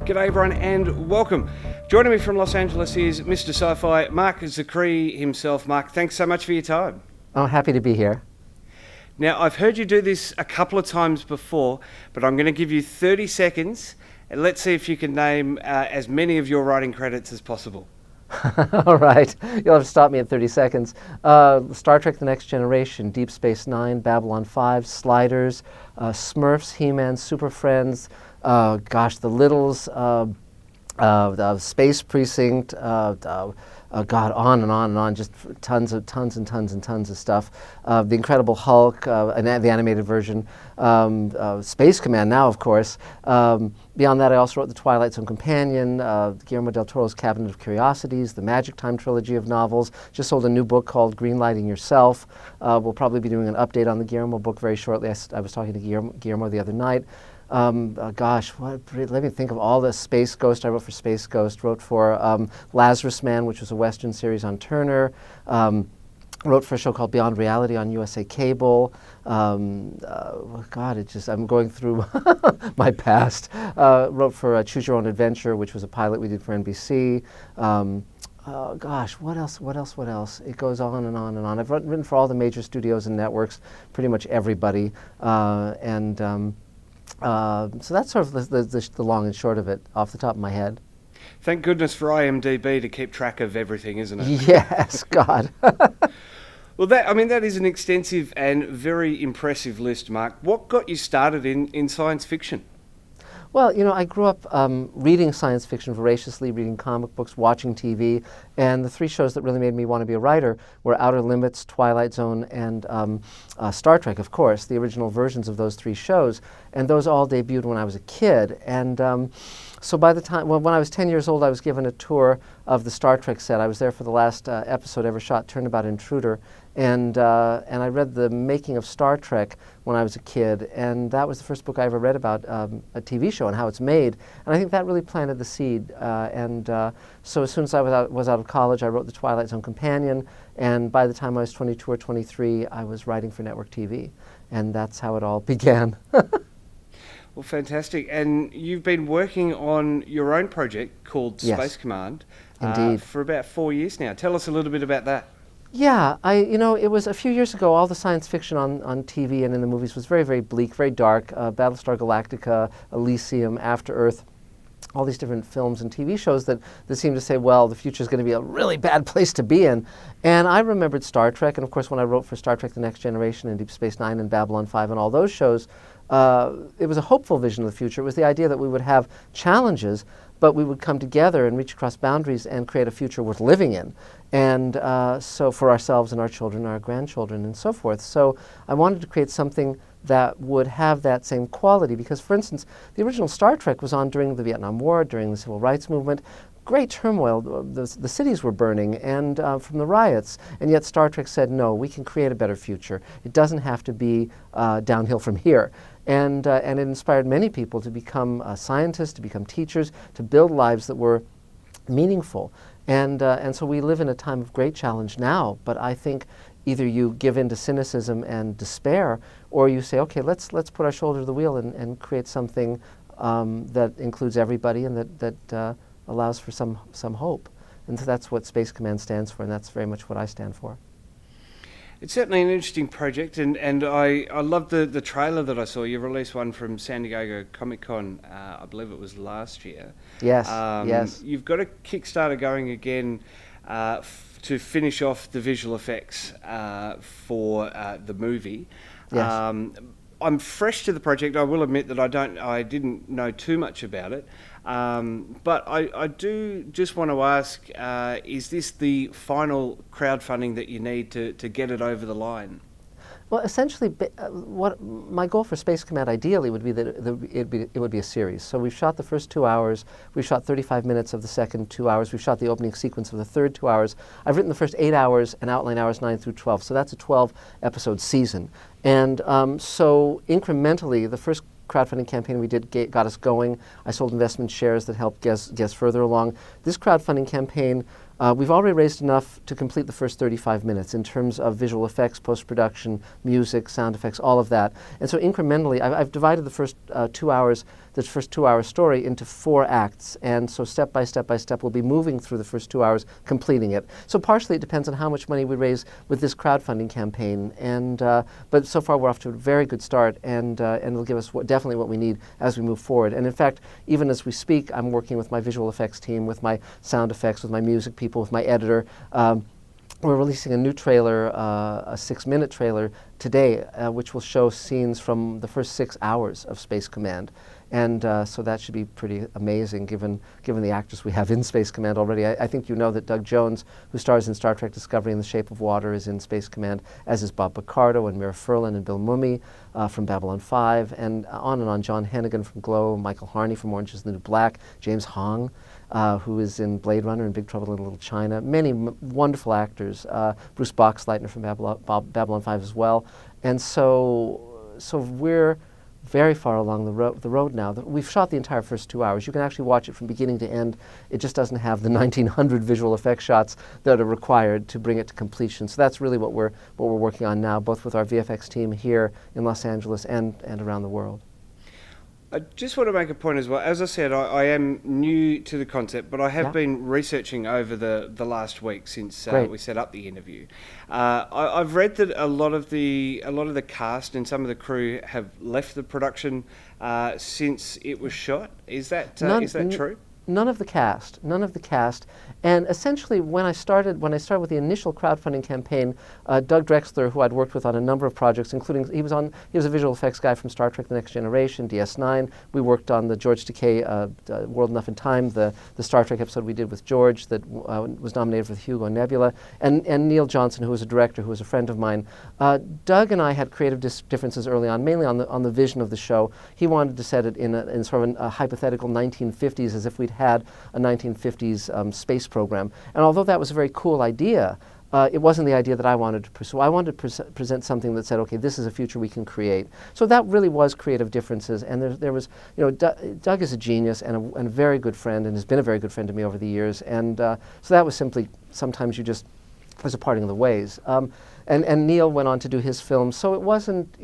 G'day everyone and welcome. Joining me from Los Angeles is Mr. Sci-Fi Marc Zicree himself. Marc, thanks so much for your time. Oh, happy to be here. Now, I've heard you do this a couple of times before, but I'm going to give you 30 seconds and let's see if you can name as many of your writing credits as possible. All right, you'll have to stop me at 30 seconds. Star Trek The Next Generation, Deep Space Nine, Babylon 5, Sliders, Smurfs, He-Man, Super Friends, The Littles, the Space Precinct, God, on and on and on, just tons of stuff. The Incredible Hulk, the animated version, Space Command now, of course. Beyond that, I also wrote the Twilight Zone Companion, Guillermo del Toro's Cabinet of Curiosities, the Magic Time trilogy of novels. Just sold a new book called Greenlighting Yourself. We'll probably be doing an update on the Guillermo book very shortly. I was talking to Guillermo the other night. Let me think of all the Space Ghost. I wrote for Space Ghost, wrote for Lazarus Man, which was a Western series on Turner, wrote for a show called Beyond Reality on USA Cable. I'm going through my past. Wrote for Choose Your Own Adventure, which was a pilot we did for NBC. What else? It goes on and on and on. I've written for all the major studios and networks, pretty much everybody. So that's sort of the long and short of it off the top of my head. Thank goodness for IMDb to keep track of everything, isn't it? Yes, God. Well, that is an extensive and very impressive list, Marc. What got you started in science fiction? Well, I grew up reading science fiction voraciously, reading comic books, watching TV, and the three shows that really made me want to be a writer were Outer Limits, Twilight Zone, and Star Trek, of course, the original versions of those three shows, and those all debuted when I was a kid. And so by the time, when I was 10 years old, I was given a tour of the Star Trek set. I was there for the last episode ever shot, Turnabout Intruder, and I read The Making of Star Trek when I was a kid, and that was the first book I ever read about a TV show and how it's made, and I think that really planted the seed. So as soon as I was out of college, I wrote the Twilight Zone Companion, and by the time I was 22 or 23, I was writing for network TV, and that's how it all began. Well, fantastic. And you've been working on your own project called Yes. Space Command for about 4 years now. Tell us a little bit about that. Yeah, it was a few years ago, all the science fiction on TV and in the movies was very, very bleak, very dark. Battlestar Galactica, Elysium, After Earth, all these different films and TV shows that seem to say, well, the future is going to be a really bad place to be in. And I remembered Star Trek, and of course when I wrote for Star Trek The Next Generation and Deep Space Nine and Babylon 5 and all those shows, it was a hopeful vision of the future. It was the idea that we would have challenges, but we would come together and reach across boundaries and create a future worth living in. And so for ourselves and our children, our grandchildren, and so forth. So I wanted to create something that would have that same quality because, for instance, the original Star Trek was on during the Vietnam War, during the Civil Rights Movement. Great turmoil, the cities were burning and from the riots, and yet Star Trek said, no, we can create a better future. It doesn't have to be downhill from here. And it inspired many people to become scientists, to become teachers, to build lives that were meaningful. And so we live in a time of great challenge now, but I think either you give in to cynicism and despair, or you say, okay, let's put our shoulder to the wheel and create something that includes everybody and that allows for some hope. And so that's what Space Command stands for, and that's very much what I stand for. It's certainly an interesting project, and I loved the trailer that I saw. You released one from San Diego Comic-Con, I believe it was last year. Yes, yes. You've got a Kickstarter going again to finish off the visual effects for the movie. Yes. I'm fresh to the project. I will admit that I didn't know too much about it, but I do just want to ask: is this the final crowdfunding that you need to get it over the line? Well, essentially, what my goal for Space Command ideally would be that it would be a series. So we've shot the first 2 hours, we've shot 35 minutes of the second 2 hours, we've shot the opening sequence of the third 2 hours. I've written the first 8 hours and outline hours 9 through 12, so that's a 12-episode season. And so incrementally, the first crowdfunding campaign we did got us going. I sold investment shares that helped get us further along. This crowdfunding campaign, we've already raised enough to complete the first 35 minutes in terms of visual effects, post-production, music, sound effects, all of that. And so incrementally, I've divided the first 2 hours the first 2-hour story into 4 acts. And so step by step by step, we'll be moving through the first 2 hours, completing it. So partially it depends on how much money we raise with this crowdfunding campaign. And but so far we're off to a very good start, and it'll give us definitely what we need as we move forward. And in fact, even as we speak, I'm working with my visual effects team, with my sound effects, with my music people, with my editor. We're releasing a new trailer, a 6-minute trailer today, which will show scenes from the first 6 hours of Space Command. And so that should be pretty amazing given the actors we have in Space Command already. I think you know that Doug Jones, who stars in Star Trek Discovery and The Shape of Water, is in Space Command, as is Bob Picardo and Mira Furlan and Bill Mumy from Babylon 5, and on. John Hennigan from Glow, Michael Harney from Orange is the New Black, James Hong, who is in Blade Runner and Big Trouble in Little China. Many wonderful actors. Bruce Boxleitner from Babylon 5 as well. And so we're very far along the road now. We've shot the entire first 2 hours. You can actually watch it from beginning to end. It just doesn't have the 1900 visual effects shots that are required to bring it to completion. So that's really what we're working on now, both with our VFX team here in Los Angeles and around the world. I just want to make a point as well. As I said, I am new to the concept, but I have been researching over the last week since we set up the interview. I've read that a lot of the cast and some of the crew have left the production since it was shot. Is that true? None of the cast. And essentially, when I started with the initial crowdfunding campaign, Doug Drexler, who I'd worked with on a number of projects, including he was a visual effects guy from Star Trek: The Next Generation, DS9. We worked on the George Takei World Enough in Time, the Star Trek episode we did with George that was nominated for the Hugo and Nebula, and Neil Johnson, who was a director, who was a friend of mine. Doug and I had creative differences early on, mainly on the vision of the show. He wanted to set it in sort of a hypothetical 1950s, as if we'd had a 1950s space program. And although that was a very cool idea, it wasn't the idea that I wanted to pursue. I wanted to present something that said, okay, this is a future we can create. So that really was creative differences. And there was, Doug is a genius and a very good friend, and has been a very good friend to me over the years. And so that was simply, sometimes there's a parting of the ways. And Neil went on to do his film. So it wasn't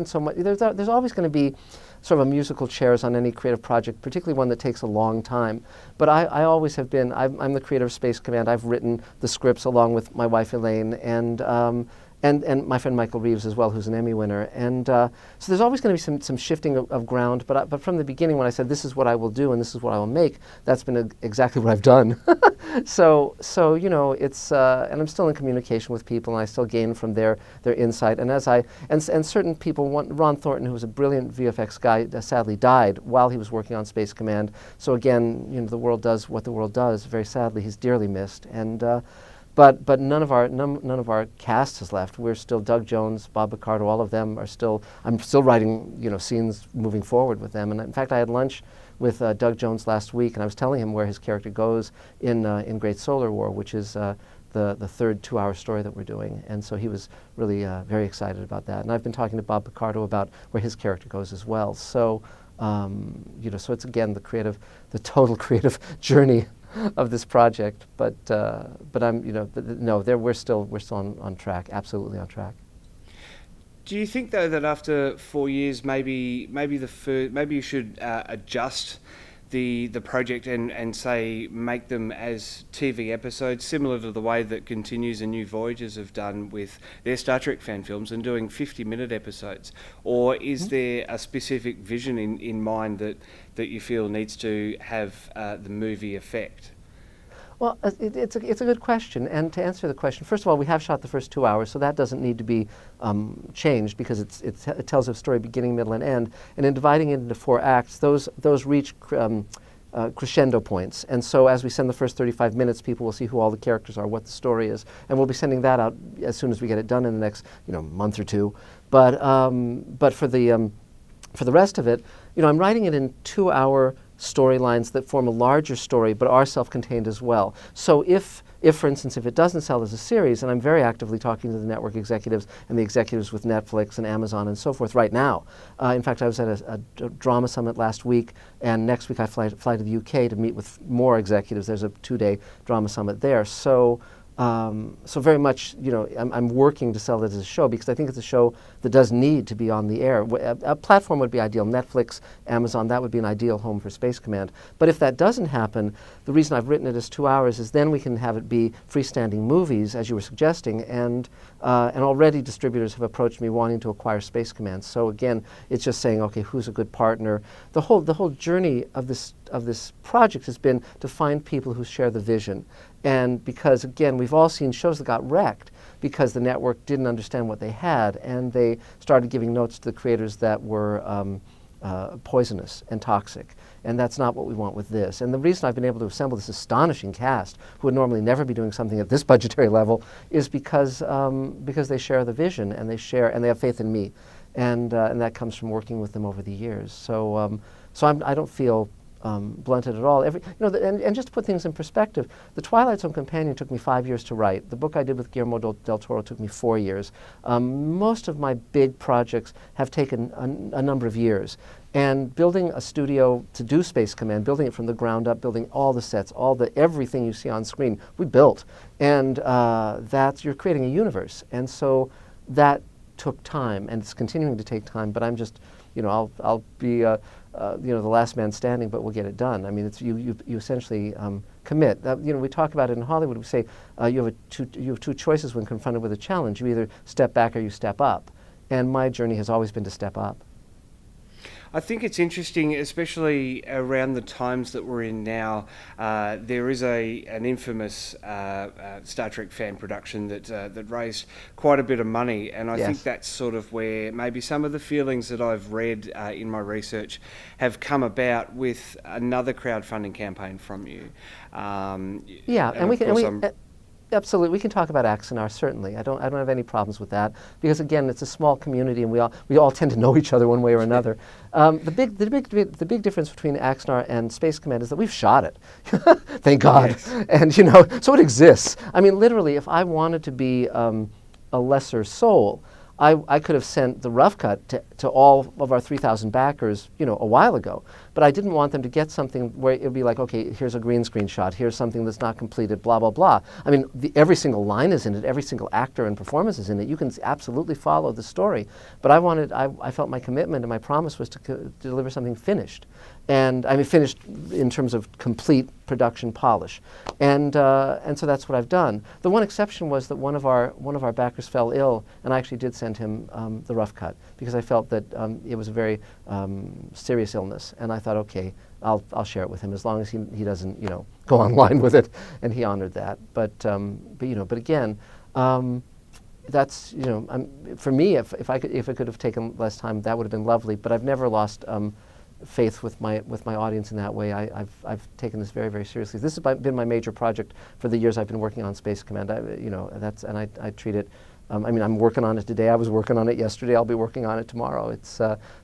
so much, there's always going to be sort of a musical chairs on any creative project, particularly one that takes a long time. But I always have been, I'm the creator of Space Command. I've written the scripts along with my wife Elaine and my friend Michael Reeves as well, who's an Emmy winner. And so there's always going to be some shifting of ground. But from the beginning, when I said this is what I will do and this is what I will make, that's been exactly what I've done. So it's and I'm still in communication with people, and I still gain from their insight. And and certain people, Ron Thornton, who was a brilliant VFX guy, sadly died while he was working on Space Command. So again, the world does what the world does. Very sadly, he's dearly missed. And But none of our cast has left. We're still Doug Jones, Bob Picardo, all of them are still. I'm still writing scenes moving forward with them. And in fact, I had lunch with Doug Jones last week, and I was telling him where his character goes in Great Solar War, which is the third 2-hour story that we're doing. And so he was really very excited about that. And I've been talking to Bob Picardo about where his character goes as well. So so it's again the total creative journey of this project, but I'm we're still on track, absolutely on track. Do you think though that after 4 years, maybe you should adjust the project and say make them as TV episodes, similar to the way that Continues and New Voyages have done with their Star Trek fan films and doing 50-minute episodes? Or is there a specific vision in mind that you feel needs to have the movie effect? Well, it's a good question. And to answer the question, first of all, we have shot the first 2 hours, so that doesn't need to be changed because it tells a story beginning, middle, and end. And in dividing it into 4 acts, those reach crescendo points. And so as we send the first 35 minutes, people will see who all the characters are, what the story is. And we'll be sending that out as soon as we get it done in the next month or two. But for the rest of it, I'm writing it in 2-hour storylines that form a larger story but are self-contained as well. So if for instance, if it doesn't sell as a series, and I'm very actively talking to the network executives and the executives with Netflix and Amazon and so forth right now. In fact, I was at a drama summit last week, and next week I fly to the UK to meet with more executives. There's a 2-day drama summit there. So So very much, I'm working to sell it as a show because I think it's a show that does need to be on the air. A platform would be ideal. Netflix, Amazon, that would be an ideal home for Space Command. But if that doesn't happen, the reason I've written it as 2 hours is then we can have it be freestanding movies, as you were suggesting, and already distributors have approached me wanting to acquire Space Command. So again, it's just saying, okay, who's a good partner? The whole journey of this project has been to find people who share the vision. And because, again, we've all seen shows that got wrecked because the network didn't understand what they had, and they started giving notes to the creators that were poisonous and toxic. And that's not what we want with this. And the reason I've been able to assemble this astonishing cast, who would normally never be doing something at this budgetary level, is because they share the vision, and they have faith in me. And that comes from working with them over the years. So I don't feel blunted at all. And just to put things in perspective, The Twilight Zone Companion took me 5 years to write. The book I did with Guillermo del Toro took me 4 years. Most of my big projects have taken a number of years. And building a studio to do Space Command, building it from the ground up, building all the sets, everything you see on screen, we built. And you're creating a universe. And so that took time, and it's continuing to take time, but I'm just, I'll be the last man standing, but we'll get it done. I mean, it's you essentially commit. We talk about it in Hollywood. We say you have two choices when confronted with a challenge. You either step back or you step up. And my journey has always been to step up. I think it's interesting, especially around the times that we're in now. There is an infamous Star Trek fan production that raised quite a bit of money, and I think that's sort of where maybe some of the feelings that I've read in my research have come about with another crowdfunding campaign from you. Absolutely, we can talk about Axanar, certainly. I don't have any problems with that because, again, it's a small community, and we all tend to know each other one way or another. The big difference between Axanar and Space Command is that we've shot it, thank God, yes. And so it exists. I mean, literally, if I wanted to be a lesser soul, I could have sent the rough cut to all of our 3,000 backers, a while ago. But I didn't want them to get something where it would be like, okay, here's a green screen shot, here's something that's not completed, blah, blah, blah. I mean, every single line is in it, every single actor and performance is in it. You can absolutely follow the story. But I felt my commitment and my promise was to deliver something finished. And I mean, finished in terms of complete production polish. And so that's what I've done. The one exception was that one of our backers fell ill, and I actually did send him the rough cut because I felt that it was a very serious illness, and I thought, okay, I'll share it with him as long as he doesn't go online with it, and he honored that. But again, that's for me, if it could have taken less time, that would have been lovely. But I've never lost faith with my audience in that way. I've taken this very, very seriously. This has been my major project for the years I've been working on Space Command. I treat it. I'm working on it today. I was working on it yesterday. I'll be working on it tomorrow.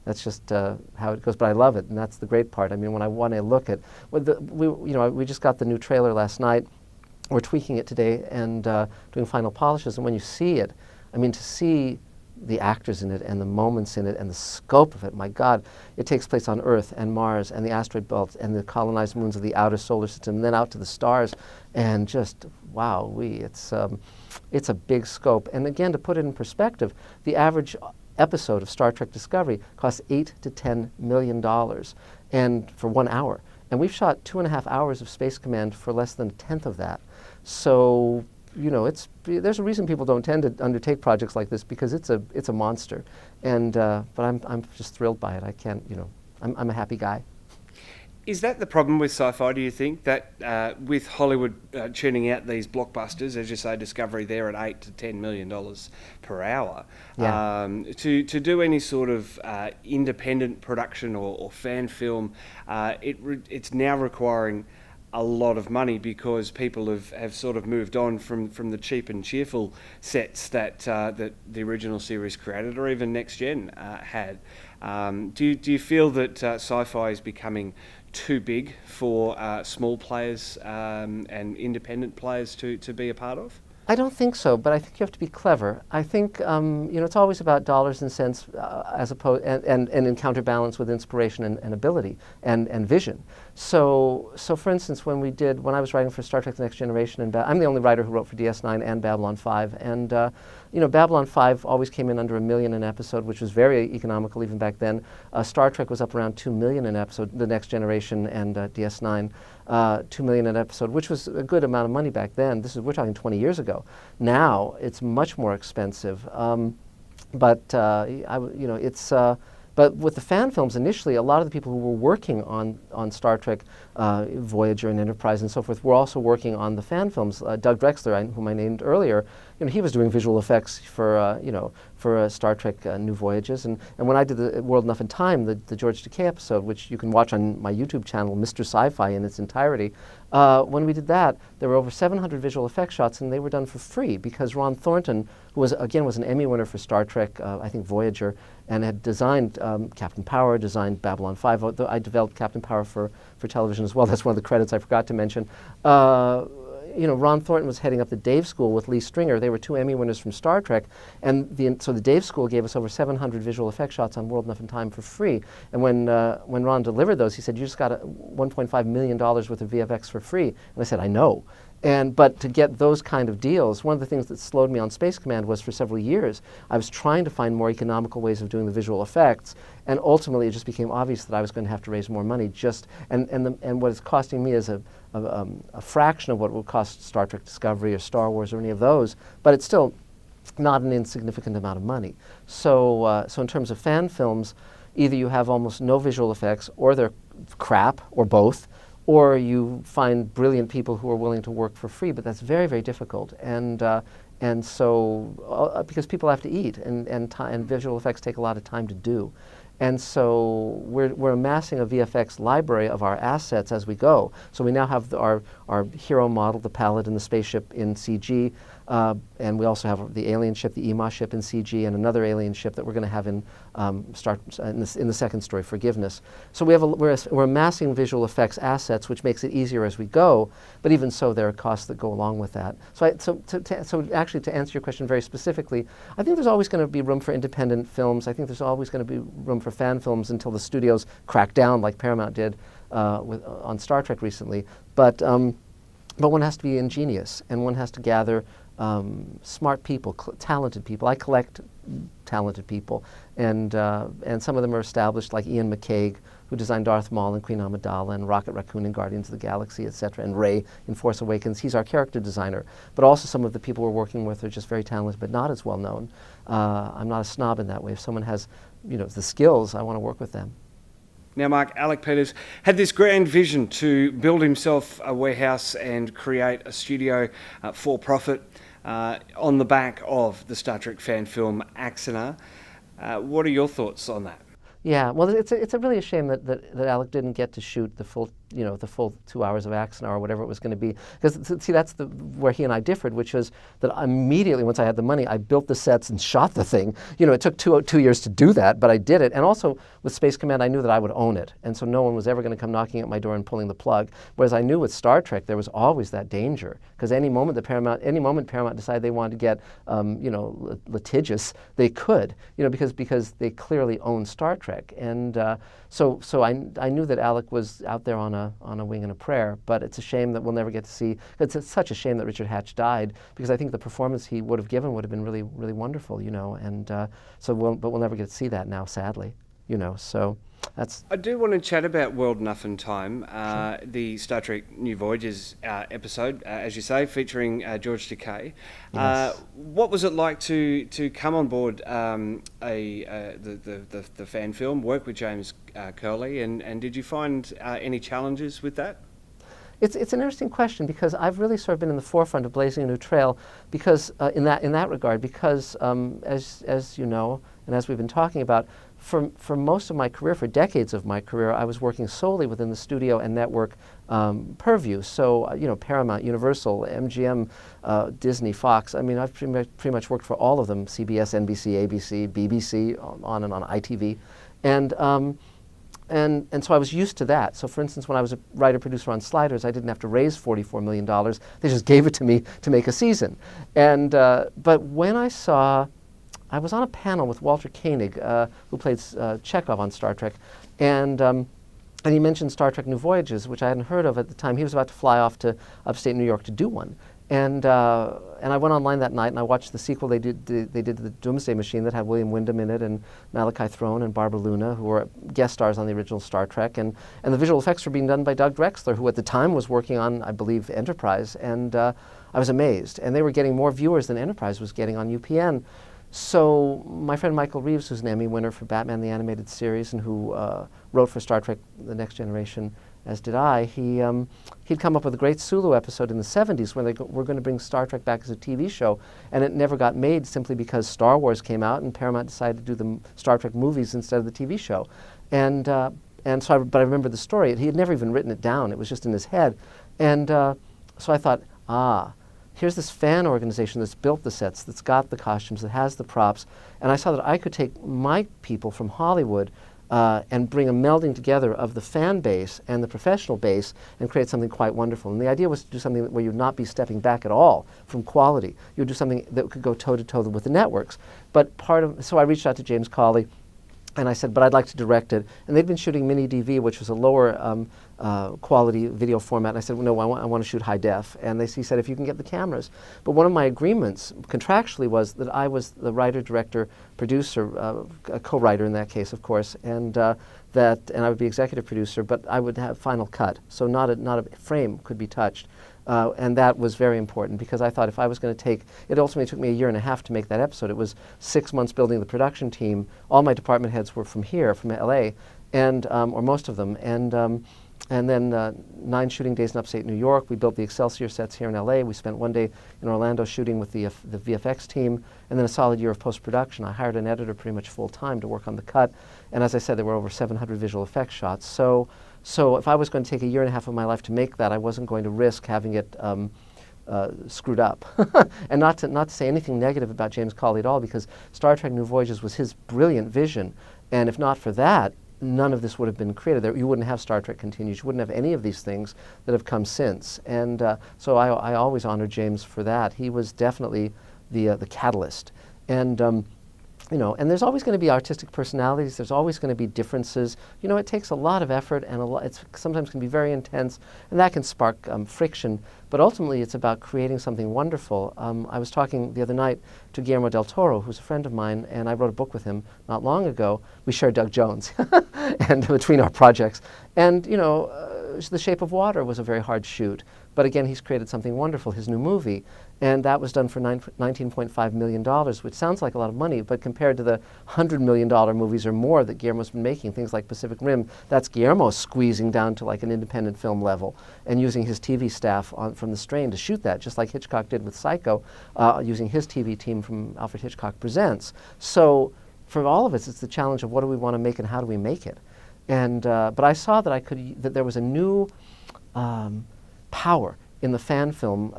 That's just how it goes. But I love it, and that's the great part. I mean, when I look at we just got the new trailer last night. We're tweaking it today and doing final polishes. And when you see it, I mean, to see the actors in it and the moments in it and the scope of it, my God, it takes place on Earth and Mars and the asteroid belt and the colonized moons of the outer solar system, and then out to the stars, and just wow, it's a big scope. And again, to put it in perspective, the average episode of Star Trek Discovery costs $8 to $10 million, and for 1 hour. And we've shot 2.5 hours of Space Command for less than a tenth of that. So there's a reason people don't tend to undertake projects like this, because it's a monster. And but I'm just thrilled by it. I can't, I'm a happy guy. Is that the problem with sci-fi, do you think, that with Hollywood churning out these blockbusters, as you say, Discovery there at $8 to $10 million per hour, to do any sort of independent production or fan film, it's now requiring a lot of money because people have sort of moved on from the cheap and cheerful sets that the original series created, or even Next Gen had. Do you feel that sci-fi is becoming too big for small players and independent players to be a part of? I don't think so, but I think you have to be clever. I think it's always about dollars and cents as opposed and in counterbalance with inspiration and ability and vision. So for instance, when I was writing for Star Trek: The Next Generation, and I'm the only writer who wrote for DS9 and Babylon 5, and Babylon 5 always came in under $1 million an episode, which was very economical even back then. Star Trek was up around $2 million an episode, The Next Generation and DS9, $2 million an episode, which was a good amount of money back then. We're talking 20 years ago. Now it's much more expensive, But with the fan films, initially, a lot of the people who were working on Star Trek, Voyager and Enterprise and so forth, were also working on the fan films. Doug Drexler, whom I named earlier, he was doing visual effects for Star Trek New Voyages. And when I did the World Enough in Time, the George Takei episode, which you can watch on my YouTube channel, Mr. Sci-Fi in its entirety, when we did that, there were over 700 visual effects shots, and they were done for free because Ron Thornton, who was an Emmy winner for Star Trek, I think Voyager, and had designed Captain Power, designed Babylon 5. I developed Captain Power for television as well. That's one of the credits I forgot to mention. Ron Thornton was heading up the Dave School with Lee Stringer. They were 2 Emmy winners from Star Trek, and so the Dave School gave us over 700 visual effects shots on World Enough in Time for free. And when Ron delivered those, he said, "You just got $1.5 million worth of VFX for free." And I said, "I know." But to get those kind of deals, one of the things that slowed me on Space Command was for several years, I was trying to find more economical ways of doing the visual effects, and ultimately it just became obvious that I was going to have to raise more money. And what it's costing me is a fraction of what it would cost Star Trek Discovery or Star Wars or any of those, but it's still not an insignificant amount of money. So in terms of fan films, either you have almost no visual effects, or they're crap, or both, or you find brilliant people who are willing to work for free, but that's very, very difficult. And so because people have to eat, and visual effects take a lot of time to do. And so we're amassing a VFX library of our assets as we go. So we now have our hero model, the Paladin, the spaceship in CG, and we also have the alien ship, the EMA ship in CG, and another alien ship that we're going to have in the second story, Forgiveness. So we're amassing visual effects assets, which makes it easier as we go. But even so, there are costs that go along with that. So actually, to answer your question very specifically, I think there's always going to be room for independent films. I think there's always going to be room for fan films until the studios crack down, like Paramount did on Star Trek recently. But one has to be ingenious, and one has to gather smart people, talented people. I collect talented people, and some of them are established, like Ian McCaig, who designed Darth Maul and Queen Amidala and Rocket Raccoon in Guardians of the Galaxy, etc., and Rey in Force Awakens. He's our character designer. But also some of the people we're working with are just very talented, but not as well known. I'm not a snob in that way. If someone has, the skills, I want to work with them. Now, Mark, Alec Peters had this grand vision to build himself a warehouse and create a studio for profit on the back of the Star Trek fan film Axanar. What are your thoughts on that? Yeah, well, it's really a shame that Alec didn't get to shoot the full 2 hours of Axanar or whatever it was going to be. Because see, that's where he and I differed, which was that immediately once I had the money, I built the sets and shot the thing. It took two years to do that, but I did it. And also with Space Command, I knew that I would own it, and so no one was ever going to come knocking at my door and pulling the plug. Whereas I knew with Star Trek there was always that danger, because any moment Paramount decided they wanted to get litigious, they could, because they clearly own Star Trek. And so I knew that Alec was out there on a wing and a prayer, but it's a shame that we'll never get to see. It's such a shame that Richard Hatch died, because I think the performance he would have given would have been really, really wonderful, and but we'll never get to see that now, sadly, so that's. I do want to chat about World Enough in Time, sure. The Star Trek New Voyages episode, as you say, featuring George Takei. Yes. What was it like to come on board the fan film, work with James Curley, and did you find any challenges with that? It's an interesting question, because I've really sort of been in the forefront of blazing a new trail, because in that regard, because as you know, and as we've been talking about, for most of my career, for decades of my career, I was working solely within the studio and network purview. So Paramount, Universal, MGM, Disney, Fox. I mean, I've pretty much worked for all of them: CBS, NBC, ABC, BBC, on and on, ITV, and so I was used to that. So for instance, when I was a writer-producer on Sliders, I didn't have to raise $44 million. They just gave it to me to make a season. And but when I was on a panel with Walter Koenig, who played Chekhov on Star Trek, and And he mentioned Star Trek New Voyages, which I hadn't heard of at the time. He was about to fly off to upstate New York to do one. And I went online that night and I watched the sequel they did to the Doomsday Machine that had William Wyndham in it and Malachi Throne and Barbara Luna, who were guest stars on the original Star Trek. And the visual effects were being done by Doug Drexler, who at the time was working on, I believe, Enterprise. And I was amazed. And they were getting more viewers than Enterprise was getting on UPN. So my friend Michael Reeves, who's an Emmy winner for Batman the Animated Series and who wrote for Star Trek The Next Generation, as did I, he'd come up with a great Sulu episode in the 70s when they were going to bring Star Trek back as a TV show, and it never got made simply because Star Wars came out and Paramount decided to do the Star Trek movies instead of the TV show. But I remember the story. He had never even written it down. It was just in his head. And so I thought, here's this fan organization that's built the sets, that's got the costumes, that has the props, and I saw that I could take my people from Hollywood and bring a melding together of the fan base and the professional base and create something quite wonderful. And the idea was to do something where you'd not be stepping back at all from quality. You would do something that could go toe-to-toe with the networks. So I reached out to James Cawley, and I said, but I'd like to direct it. And they'd been shooting mini DV, which was a lower quality video format. And I said, well, no, I want to shoot high def. And he said, if you can get the cameras. But one of my agreements contractually was that I was the writer, director, producer, a co-writer in that case, of course, and I would be executive producer, but I would have final cut. So not a frame could be touched. And that was very important because I thought if I was going to take, it ultimately took me 1.5 years to make that episode. It was 6 months building the production team. All my department heads were from here, from LA, or most of them. And then 9 shooting days in upstate New York. We built the Excelsior sets here in LA. We spent 1 day in Orlando shooting with the VFX team, and then a solid year of post-production. I hired an editor pretty much full-time to work on the cut. And as I said, there were over 700 visual effects shots. So if I was going to take 1.5 years of my life to make that, I wasn't going to risk having it screwed up. And not to say anything negative about James Cawley at all, because Star Trek New Voyages was his brilliant vision. And if not for that, none of this would have been created. You wouldn't have Star Trek Continues. You wouldn't have any of these things that have come since. And so I always honor James for that. He was definitely the catalyst. And and there's always going to be artistic personalities. There's always going to be differences. It takes a lot of effort, and it sometimes can be very intense, and that can spark friction. But ultimately, it's about creating something wonderful. I was talking the other night to Guillermo del Toro, who's a friend of mine, and I wrote a book with him not long ago. We shared Doug Jones, and between our projects, and The Shape of Water was a very hard shoot. But again, he's created something wonderful, his new movie. And that was done for $19.5 million, which sounds like a lot of money, but compared to the $100 million movies or more that Guillermo's been making, things like Pacific Rim, that's Guillermo squeezing down to like an independent film level and using his TV staff from the Strain to shoot that, just like Hitchcock did with Psycho, using his TV team from Alfred Hitchcock Presents. So for all of us, it's the challenge of what do we want to make and how do we make it. And but I saw that there was a new power in the fan film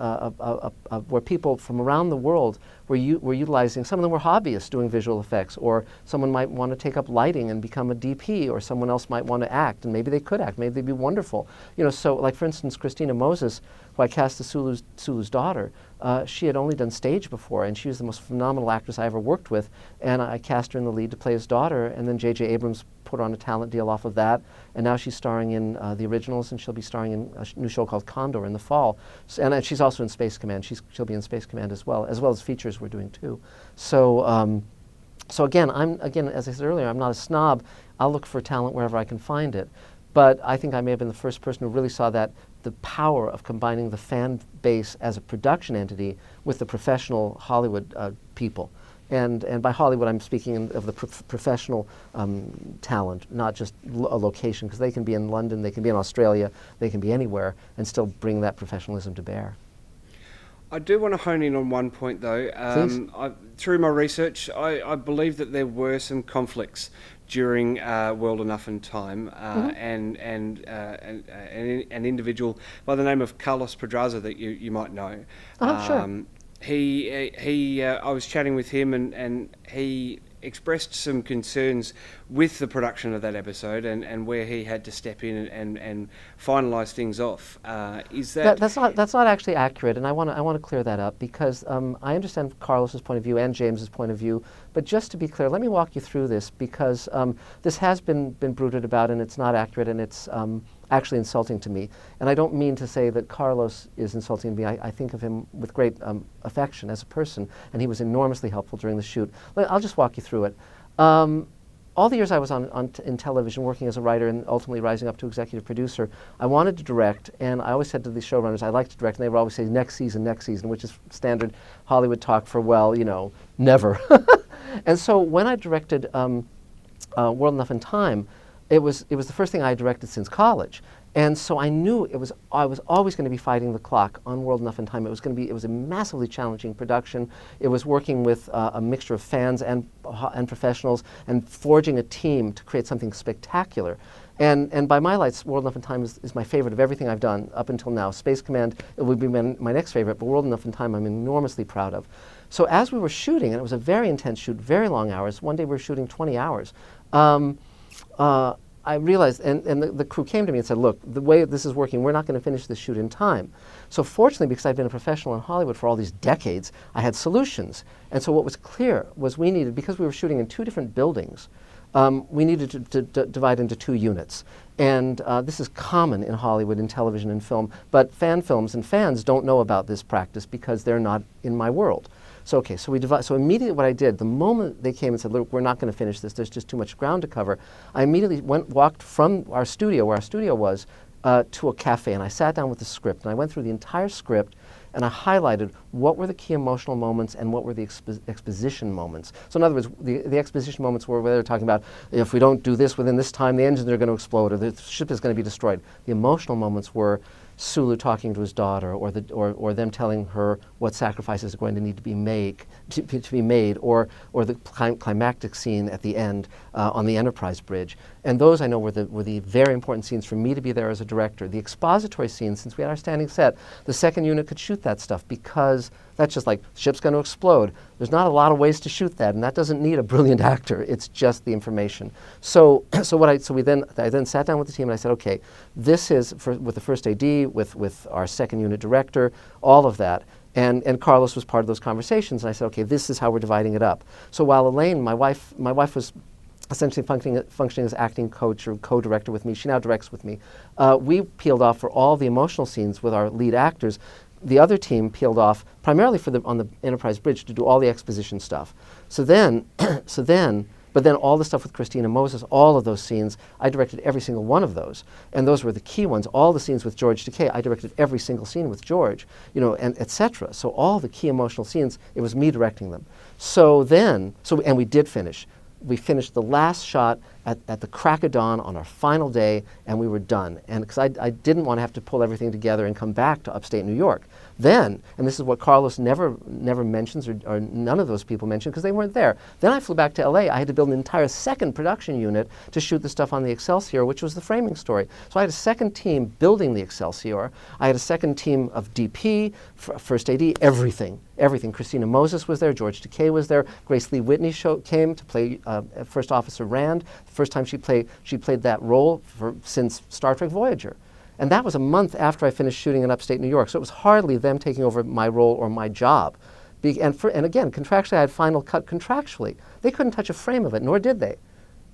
where people from around the world were utilizing. Some of them were hobbyists doing visual effects, or someone might want to take up lighting and become a DP, or someone else might want to act, and maybe they could act, maybe they'd be wonderful. So like for instance, Christina Moses, who I cast as Sulu's daughter, she had only done stage before, and she was the most phenomenal actress I ever worked with, and I cast her in the lead to play his daughter, and then J.J. Abrams put her on a talent deal off of that, and now she's starring in the originals, and she'll be starring in a new show called Condor in the fall. And she's also in Space Command. She'll be in Space Command as well as features we're doing too. So again, as I said earlier, I'm not a snob. I'll look for talent wherever I can find it. But I think I may have been the first person who really saw that the power of combining the fan base as a production entity with the professional Hollywood people. And by Hollywood, I'm speaking of the professional talent, not just a location, because they can be in London, they can be in Australia, they can be anywhere, and still bring that professionalism to bear. I do want to hone in on one point, though. Through my research, I believe that there were some conflicts during World Enough and Time, and an individual by the name of Carlos Pedraza that you might know. Sure. I was chatting with him, and he expressed some concerns with the production of that episode and where he had to step in and finalise things off. Is that's not actually accurate, and I want to clear that up because I understand Carlos's point of view and James's point of view. But just to be clear, let me walk you through this because this has been brooded about, and it's not accurate, and it's actually insulting to me. And I don't mean to say that Carlos is insulting to me. I think of him with great affection as a person, and he was enormously helpful during the shoot. I'll just walk you through it. All the years I was in television, working as a writer and ultimately rising up to executive producer, I wanted to direct, and I always said to the showrunners, I'd like to direct, and they would always say, next season, which is standard Hollywood talk for, well, never. And so when I directed World Enough and Time, it was the first thing I had directed since college. And so I knew I was always going to be fighting the clock on World Enough and Time. It was a massively challenging production. It was working with a mixture of fans and professionals and forging a team to create something spectacular. And by my lights, World Enough and Time is my favorite of everything I've done up until now. Space Command, it would be my next favorite, but World Enough and Time I'm enormously proud of. So as we were shooting, and it was a very intense shoot, very long hours. One day we were shooting 20 hours. I realized, and the crew came to me and said, look, the way this is working, we're not going to finish this shoot in time. So fortunately, because I've been a professional in Hollywood for all these decades, I had solutions. And so what was clear was we needed, because we were shooting in 2 different buildings, we needed to divide into 2 units. And this is common in Hollywood, in television and film, but fan films and fans don't know about this practice because they're not in my world. So so immediately what I did, the moment they came and said, look, we're not going to finish this, there's just too much ground to cover, I immediately walked from our studio, where our studio was, to a cafe, and I sat down with the script, and I went through the entire script, and I highlighted what were the key emotional moments and what were the exposition moments. So in other words, the exposition moments were where they were talking about, if we don't do this within this time, the engines are going to explode, or the ship is going to be destroyed. The emotional moments were Sulu talking to his daughter, or them telling her what sacrifices are going to need to be made, or the climactic scene at the end on the Enterprise bridge. And those I know were the very important scenes for me to be there as a director. The expository scenes, since we had our standing set, the second unit could shoot that stuff because that's just like, ship's going to explode. There's not a lot of ways to shoot that, and that doesn't need a brilliant actor. It's just the information. I then sat down with the team and I said, okay, this is with the first AD, with our second unit director, all of that. And Carlos was part of those conversations, and I said, okay, this is how we're dividing it up. So while Elaine, my wife was essentially functioning as acting coach or co-director with me. She now directs with me. We peeled off for all the emotional scenes with our lead actors. The other team peeled off primarily on the Enterprise bridge to do all the exposition stuff. But then all the stuff with Christina Moses, all of those scenes, I directed every single one of those. And those were the key ones. All the scenes with George Takei, I directed every single scene with George, and et cetera. So all the key emotional scenes, it was me directing them. And we did finish. We finished the last shot at the crack of dawn on our final day, and we were done. And because I didn't want to have to pull everything together and come back to upstate New York. Then, and this is what Carlos never mentions, or none of those people mentioned because they weren't there. Then I flew back to LA. I had to build an entire second production unit to shoot the stuff on the Excelsior, which was the framing story. So I had a second team building the Excelsior. I had a second team of DP, first AD, everything. Christina Moses was there, George Takei was there, Grace Lee Whitney came to play First Officer Rand. The first time she played that role since Star Trek Voyager. And that was a month after I finished shooting in upstate New York. So it was hardly them taking over my role or my job. And again, contractually, I had final cut contractually. They couldn't touch a frame of it, nor did they.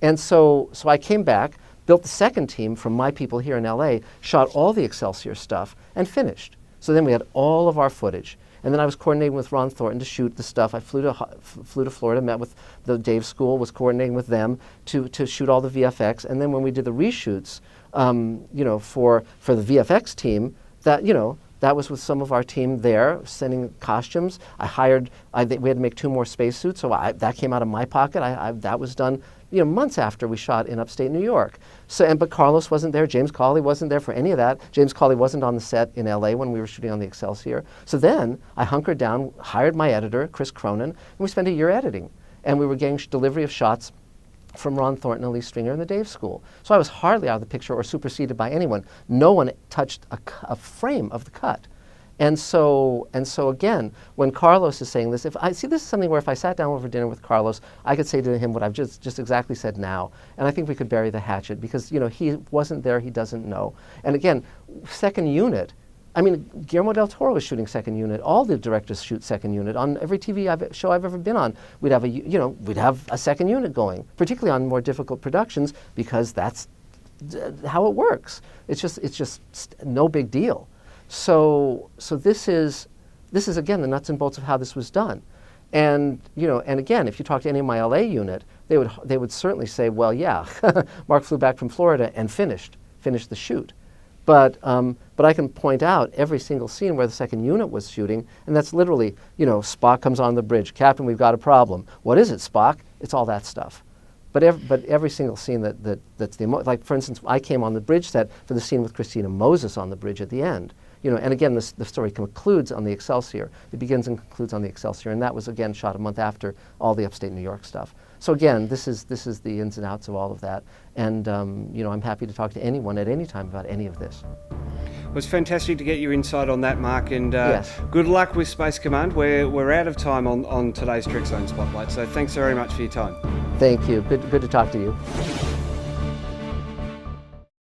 And so I came back, built the second team from my people here in LA, shot all the Excelsior stuff, and finished. So then we had all of our footage. And then I was coordinating with Ron Thornton to shoot the stuff. I flew to Florida, met with the Dave School, was coordinating with them to shoot all the VFX. And then when we did the reshoots, for the VFX team, that was with some of our team there, sending costumes. We had to make 2 more spacesuits, so that came out of my pocket. That was done, months after we shot in upstate New York. But Carlos wasn't there. James Cawley wasn't there for any of that. James Cawley wasn't on the set in LA when we were shooting on the Excelsior. So then I hunkered down, hired my editor, Chris Cronin, and we spent a year editing. And we were getting delivery of shots from Ron Thornton and Lee Stringer in the Dave School. So I was hardly out of the picture or superseded by anyone. No one touched a frame of the cut. And so again, when Carlos is saying this, if I see, this is something where if I sat down over dinner with Carlos, I could say to him what I've just exactly said now, and I think we could bury the hatchet because he wasn't there, he doesn't know. And again, second unit. I mean, Guillermo del Toro is shooting second unit. All the directors shoot second unit on every TV show I've ever been on. We'd have a second unit going, particularly on more difficult productions because that's how it works. It's just no big deal. So this is again the nuts and bolts of how this was done, and again, if you talk to any of my LA unit, they would certainly say, well, yeah, Mark flew back from Florida and finished the shoot, but I can point out every single scene where the second unit was shooting, and that's literally Spock comes on the bridge, Captain, we've got a problem. What is it, Spock? It's all that stuff. But every single scene that's like for instance, I came on the bridge set for the scene with Christina Moses on the bridge at the end. And again, the story concludes on the Excelsior. It begins and concludes on the Excelsior, and that was again shot a month after all the upstate New York stuff. So again, this is the ins and outs of all of that, and I'm happy to talk to anyone at any time about any of this. Well, it's fantastic to get your insight on that, Mark, and Yes. Good luck with Space Command. We're out of time on today's Trekzone Spotlight, so thanks very much for your time. Thank you. Good to talk to you.